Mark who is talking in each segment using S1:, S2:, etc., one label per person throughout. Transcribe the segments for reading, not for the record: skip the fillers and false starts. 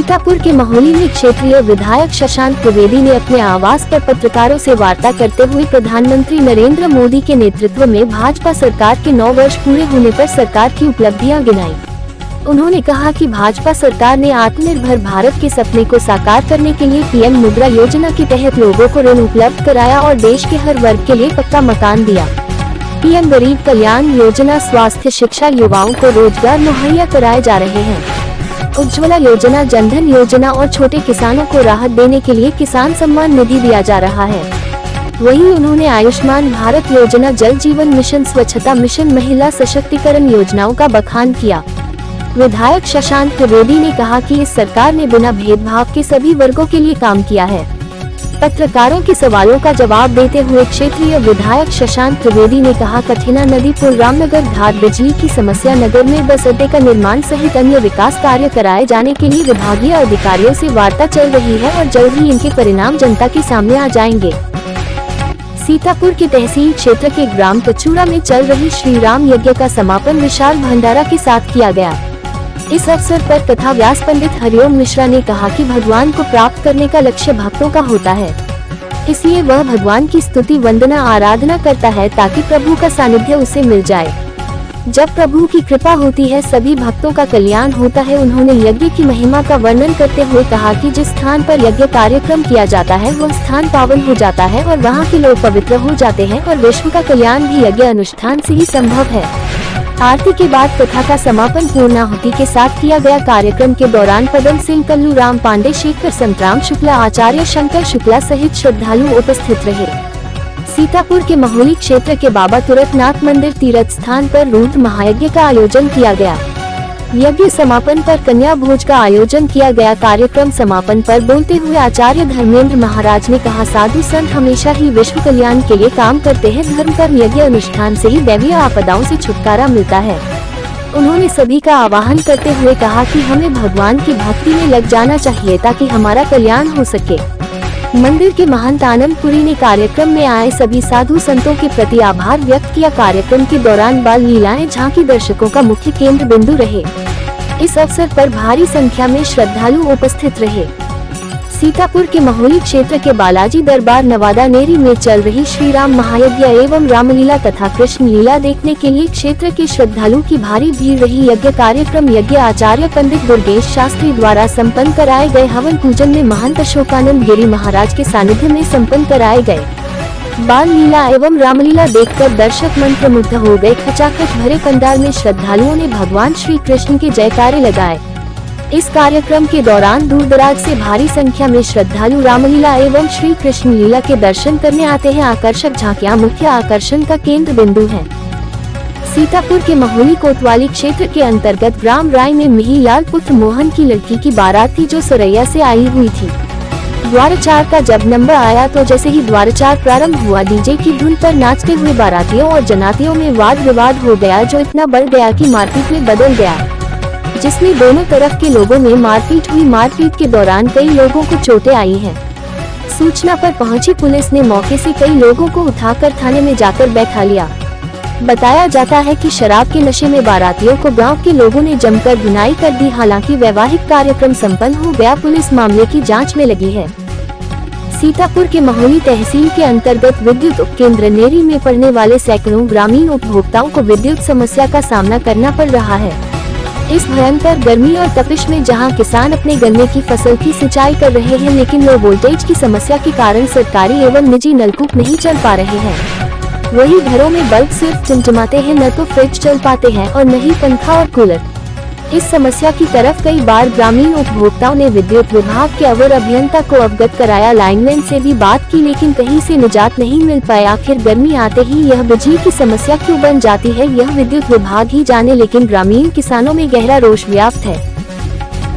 S1: सीतापुर के महोली में क्षेत्रीय विधायक शशांक त्रिवेदी ने अपने आवास पर पत्रकारों से वार्ता करते हुए प्रधानमंत्री नरेंद्र मोदी के नेतृत्व में भाजपा सरकार के 9 वर्ष पूरे होने पर सरकार की उपलब्धियां गिनाई। उन्होंने कहा कि भाजपा सरकार ने आत्मनिर्भर भारत के सपने को साकार करने के लिए पीएम मुद्रा योजना के तहत लोगों को ऋण उपलब्ध कराया और देश के हर वर्ग के लिए पक्का मकान दिया। पीएम गरीब कल्याण योजना, स्वास्थ्य, शिक्षा, युवाओं को रोजगार मुहैया कराए जा रहे हैं। उज्ज्वला योजना, जनधन योजना और छोटे किसानों को राहत देने के लिए किसान सम्मान निधि दिया जा रहा है। वहीं उन्होंने आयुष्मान भारत योजना, जल जीवन मिशन, स्वच्छता मिशन, महिला सशक्तिकरण योजनाओं का बखान किया। विधायक शशांक त्रिवेदी ने कहा कि इस सरकार ने बिना भेदभाव के सभी वर्गों के लिए काम किया है। पत्रकारों के सवालों का जवाब देते हुए क्षेत्रीय विधायक शशांक त्रिवेदी ने कहा, कठिना नदी पुल, रामनगर घाट, बिजली की समस्या, नगर में बस अड्डे का निर्माण सहित अन्य विकास कार्य कराए जाने के लिए विभागीय अधिकारियों से वार्ता चल रही है और जल्द ही इनके परिणाम जनता के सामने आ जाएंगे। सीतापुर के तहसील क्षेत्र के ग्राम कचूरा में चल रही श्री राम यज्ञ का समापन विशाल भंडारा के साथ किया गया। इस अवसर पर कथा व्यास पंडित हरिओम मिश्रा ने कहा कि भगवान को प्राप्त करने का लक्ष्य भक्तों का होता है, इसलिए वह भगवान की स्तुति, वंदना, आराधना करता है ताकि प्रभु का सानिध्य उसे मिल जाए। जब प्रभु की कृपा होती है सभी भक्तों का कल्याण होता है। उन्होंने यज्ञ की महिमा का वर्णन करते हुए कहा कि जिस स्थान पर यज्ञ कार्यक्रम किया जाता है वह स्थान पावन हो जाता है और वहाँ के लोग पवित्र हो जाते हैं और विश्व का कल्याण भी यज्ञ अनुष्ठान से ही संभव है। आरती के बाद कथा का समापन पूर्णाहुति के साथ किया गया। कार्यक्रम के दौरान पदम सिंह, कल्लू राम पांडे, शेखर संतराम शुक्ला, आचार्य शंकर शुक्ला सहित श्रद्धालु उपस्थित रहे। सीतापुर के महोली क्षेत्र के बाबा तुरतनाथ मंदिर तीर्थ स्थान पर रुद्र महायज्ञ का आयोजन किया गया। यज्ञ समापन पर कन्या भोज का आयोजन किया गया। कार्यक्रम समापन पर बोलते हुए आचार्य धर्मेंद्र महाराज ने कहा, साधु संत हमेशा ही विश्व कल्याण के लिए काम करते हैं। धर्म कर्म यज्ञ अनुष्ठान से ही दैवीय आपदाओं से छुटकारा मिलता है। उन्होंने सभी का आह्वान करते हुए कहा कि हमें भगवान की भक्ति में लग जाना चाहिए ताकि हमारा कल्याण हो सके। मंदिर के महंत आनंदपुरी ने कार्यक्रम में आए सभी साधु संतों के प्रति आभार व्यक्त किया। कार्यक्रम के दौरान बाल लीलाएं, झांकी दर्शकों का मुख्य केंद्र बिंदु रहे। इस अवसर पर भारी संख्या में श्रद्धालु उपस्थित रहे। सीतापुर के महोली क्षेत्र के बालाजी दरबार नवादा नेरी में चल रही श्री राम महायज्ञ एवं रामलीला तथा कृष्ण लीला देखने के लिए क्षेत्र के श्रद्धालु की भारी भीड़ रही। यज्ञ कार्यक्रम यज्ञ आचार्य पंडित दुर्गेश शास्त्री द्वारा संपन्न कराए गए। हवन पूजन में महंत अशोकानंद गिरी महाराज के सानिध्य में संपन्न कराए गए। बाल लीला एवं रामलीला देखकर दर्शक मंत्रमुग्ध हो गए। खचाखच भरे पंडाल में श्रद्धालुओं ने भगवान श्री कृष्ण के जयकारे लगाए। इस कार्यक्रम के दौरान दूर दराज से भारी संख्या में श्रद्धालु रामलीला एवं श्री कृष्ण लीला के दर्शन करने आते हैं। आकर्षक झांकियां मुख्य आकर्षण का केंद्र बिंदु हैं। सीतापुर के महोली कोतवाली क्षेत्र के अंतर्गत ग्राम राय में मिहीलाल पुत्र मोहन की लड़की की बारात थी जो सरैया से आई हुई थी। द्वारचार का जब नंबर आया तो जैसे ही द्वारचार प्रारंभ हुआ डीजे की धुन पर नाचते हुए बारातियों और जनातियों में वाद विवाद हो गया, जो इतना बढ़ गया कि मारपीट में बदल गया, जिसमें दोनों तरफ के लोगों में मारपीट हुई। मारपीट के दौरान कई लोगों को चोटें आई हैं। सूचना पर पहुंची पुलिस ने मौके से कई लोगों को उठाकर थाने में जाकर बैठा लिया। बताया जाता है कि शराब के नशे में बारातियों को गांव के लोगों ने जमकर धुनाई कर दी। हालांकि वैवाहिक कार्यक्रम संपन्न हो गया। पुलिस मामले की जांच में लगी है। सीतापुर के महोली तहसील के अंतर्गत विद्युत उपकेंद्र नेरी में पड़ने वाले सैकड़ों ग्रामीण उपभोक्ताओं को विद्युत समस्या का सामना करना पड़ रहा है। इस भयंकर गर्मी और तपिश में जहां किसान अपने गन्ने की फसल की सिंचाई कर रहे हैं, लेकिन लो वोल्टेज की समस्या के कारण सरकारी एवं निजी नलकूप नहीं चल पा रहे हैं। वहीं घरों में बल्ब सिर्फ टिमटिमाते हैं, न तो फ्रिज चल पाते हैं और न ही पंखा और कूलर। इस समस्या की तरफ कई बार ग्रामीण उपभोक्ताओं ने विद्युत विभाग के अवर अभियंता को अवगत कराया। लाइनमैन से भी बात की, लेकिन कहीं से निजात नहीं मिल पाए। आखिर गर्मी आते ही यह बिजली की समस्या क्यों बन जाती है, यह विद्युत विभाग ही जाने, लेकिन ग्रामीण किसानों में गहरा रोष व्याप्त है।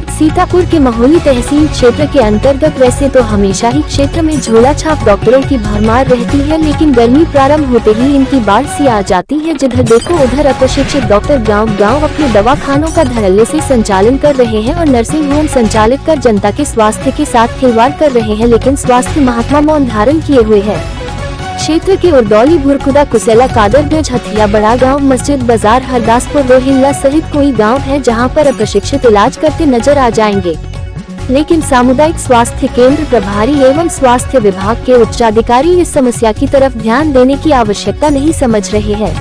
S1: सीतापुर के महोली तहसील क्षेत्र के अंतर्गत वैसे तो हमेशा ही क्षेत्र में झोला छाप डॉक्टरों की भरमार रहती है, लेकिन गर्मी प्रारंभ होते ही इनकी बाढ़ सी आ जाती है। जिधर देखो उधर अप्रशिक्षित डॉक्टर गांव-गांव अपने दवाखानों का धड़ल्ले से संचालन कर रहे हैं और नर्सिंग होम संचालित कर जनता के स्वास्थ्य के साथ खिलवाड़ कर रहे हैं, लेकिन स्वास्थ्य महात्मा मौन धारण किए हुए है। क्षेत्र के उर्दौली, भुरकुदा, कुसेला, कादरगंज, हथिया, बड़ा गांव, मस्जिद बाजार, हरदासपुर, रोहिल्ला सहित कोई गांव है जहां पर अप्रशिक्षित इलाज करते नजर आ जाएंगे। लेकिन सामुदायिक स्वास्थ्य केंद्र प्रभारी एवं स्वास्थ्य विभाग के उच्चाधिकारी इस समस्या की तरफ ध्यान देने की आवश्यकता नहीं समझ रहे हैं।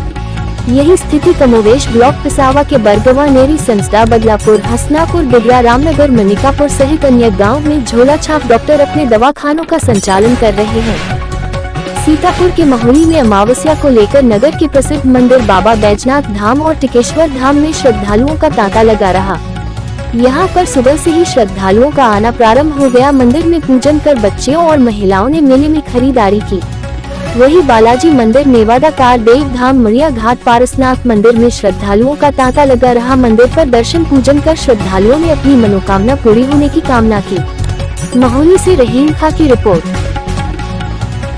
S1: यही स्थिति कमोवेश ब्लॉक पिसावा के बरगवा, नेरी, संसदा, बदलापुर, हसनापुर, बिगड़ा, रामनगर, मनिकापुर सहित अन्य गाँव में झोला छाप डॉक्टर अपने दवाखानों का संचालन कर रहे हैं। सीतापुर के महुली में अमावस्या को लेकर नगर के प्रसिद्ध मंदिर बाबा बैजनाथ धाम और टिकेश्वर धाम में श्रद्धालुओं का तांता लगा रहा। यहाँ पर सुबह से ही श्रद्धालुओं का आना प्रारंभ हो गया। मंदिर में पूजन कर बच्चियों और महिलाओं ने मेले में खरीदारी की। वही बालाजी मंदिर, नेवादा, कार देव धाम, मड़िया घाट, पारसनाथ मंदिर में श्रद्धालुओं का तांता लगा रहा। मंदिर पर दर्शन पूजन कर श्रद्धालुओं ने अपनी मनोकामना पूरी होने की कामना की। महुली से रहीम खां की रिपोर्ट।